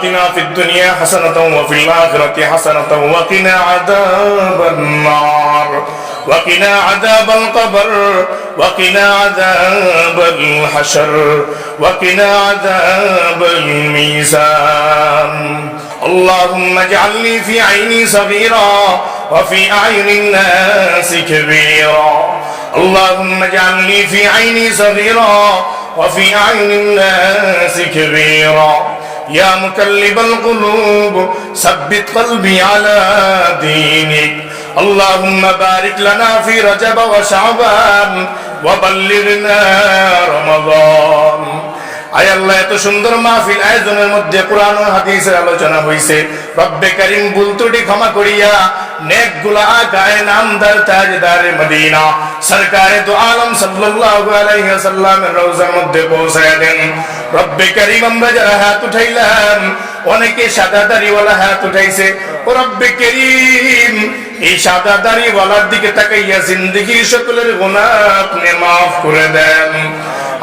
آتنا في الدنيا حسنة وفي الآخرة حسنة وقنا عذاب النار وقنا عذاب القبر وقنا عذاب الحشر وقنا عذاب الميزان اللهم اجعلني في عيني صغيرا وفي أعين الناس كبيرا اللهم اجعلني في عيني صغيرا وفي أعين الناس كبيرا يا مقلب القلوب ثبت قلبي على دينك اللهم بارك لنا في رجب وشعبان وبلغنا رمضان আয় আল্লাহ, এত সুন্দর মাহফিল আয়োজনের মধ্যে কোরআন ও হাদিসের আলোচনা হইছে। রব্বে কারীম ভুল ত্রুটি ক্ষমা করিয়া নেকগুলা আকায়ে নামদার তাজদারে মদিনা সরকারে দু আলম সাল্লাল্লাহু আলাইহি ওয়াসাল্লামের রওজার মধ্যে পৌঁছায়া দেন। রব্বে কারীম আমরা যারা হাত উঠাইলাম, অনেকে সাদা দাড়িওয়ালা হাত উঠাইছে। ও রব্বে কারীম, এই সাদা দাড়িওয়ালার দিকে তাকাইয়া জিন্দেগির সকলের গুনাহ আপনি মাফ করে দেন।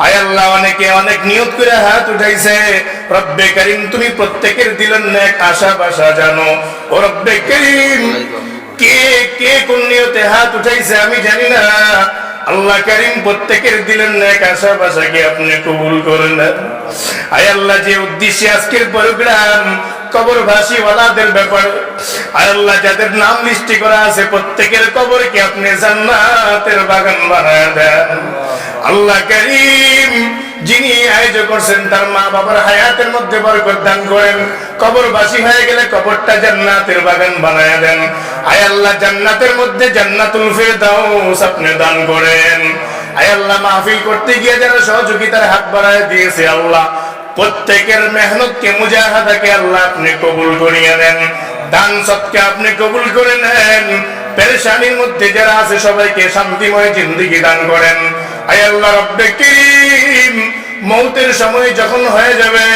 আয় আল্লাহ, অনেকে অনেক নিয়ত করে হাত উঠাইছে। রব্বে কারীম তুমি প্রত্যেকের দিলের নেক আশা বাসা জানো। ও রব্বে কারীম, কে কে কোন নিয়তে হাত উঠাইছে আমি জানি না। আল্লাহ কারীম প্রত্যেকের দিলের নেক আশা বাসাকে আপনি কবুল করেন। আয় আল্লাহ, যে উদ্দেশ্যে আজকের প্রোগ্রাম কবরবাসী ওয়ালাদের ব্যাপারে, আয় আল্লাহ যাদের নাম লিস্টি করা আছে প্রত্যেকের কবরকে আপনি জান্নাতের বাগান বানায় দেন। আল্লাহ কারীম, যিনি আয়োজন করছেন তার মা বাবার হায়াতের মধ্যে বরকত দান করেন। কবরবাসী হয়ে গেলে কবরটা জান্নাতের বাগান বানায় দেন। আয় আল্লাহ, জান্নাতের মধ্যে জান্নাতুল ফিরদাউস আপনি দান করেন। আয় আল্লাহ, মাহফিল করতে গিয়ে যারা সহযোগিতার হাত বাড়ায় দিয়েছে আল্লাহ, প্রত্যেকের মেহনতকে মুজাহাদাকে আল্লাহ আপনি কবুল করিয়ে নেন। দান সৎকে আপনি কবুল করে নেন। পেরেশানির মধ্যে যারা আছে সবাইকে শান্তিময় জিন্দেগি দান করেন। আয় আল্লাহ রব্বে কারীম, মৌতের সময় যখন হয়ে যাবে,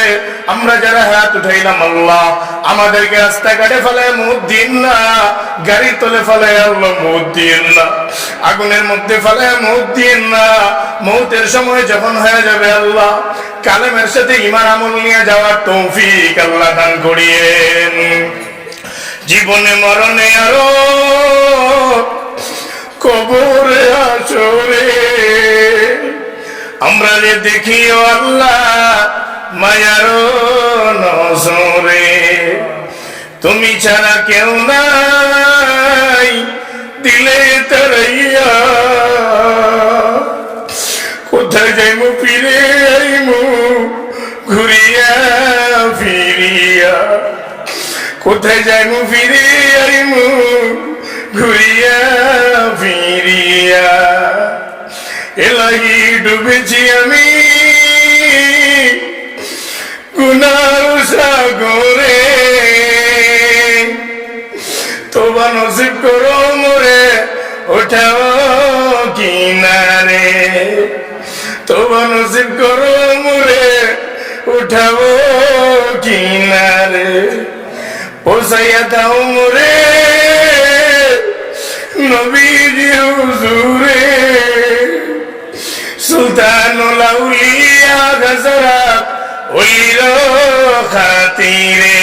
আমরা যারা হাত উঠাইলাম আল্লাহ, আমাদেরকে রাস্তাঘাটে ফেলায় মৌত দিন না, গাড়ি তোলে ফেলায় আল্লাহ মৌত দিন না, আগুনের মধ্যে ফেলায় মৌত দিন না। মৌতের সময় যখন হয়ে যাবে আল্লাহ, কালেমের সাথে ঈমান আমল নিয়ে যাওয়ার তৌফিক আল্লাহ দান করিয়েন। জীবনে মরণে আরো কবরে আসরে আমরা রে দেখিও আল্লাহ মায়ার নজরে। তুমি ছাড়া কেউ নাই দিলে তারাইয়া, কোথায় যাইমু ফিরে আইমু ঘুরিয়া ফিরিয়া, কোথায় যাইমু ফিরে আইমু ঘুরিয়া ফিরিয়া। এলাহি ডুবেছি আমি গুনার সাগরে, তোবা নসিব করো মোরে ওঠাও কিনারে, তোবা নসিব করো মোরে উঠাও কিনারে। পৌঁছাইয়া দাও মোরে নবীজির হুজুরে, সুলতানুল আউলিয়া গজরাত ওলির খাতিরে,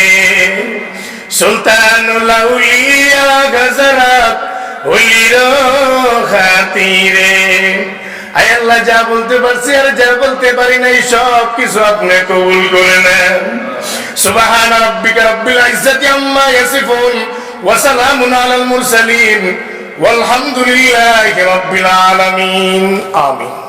সুলতানুল আউলিয়া গজরাত ওলির খাতিরে। আয় আল্লাহ, যা বলতে পারছি আর যা বলতে পারি নাই সব কিছু আপনি কবুল করে নেন। সুবহান রাব্বিকা রাব্বিল ইজ্জাতি আম্মা ইয়াসিফুন ওয়া সালামুন আলাল মুরসালিন ওয়ালহামদুলিল্লাহি রাব্বিল আলামিন। আমিন।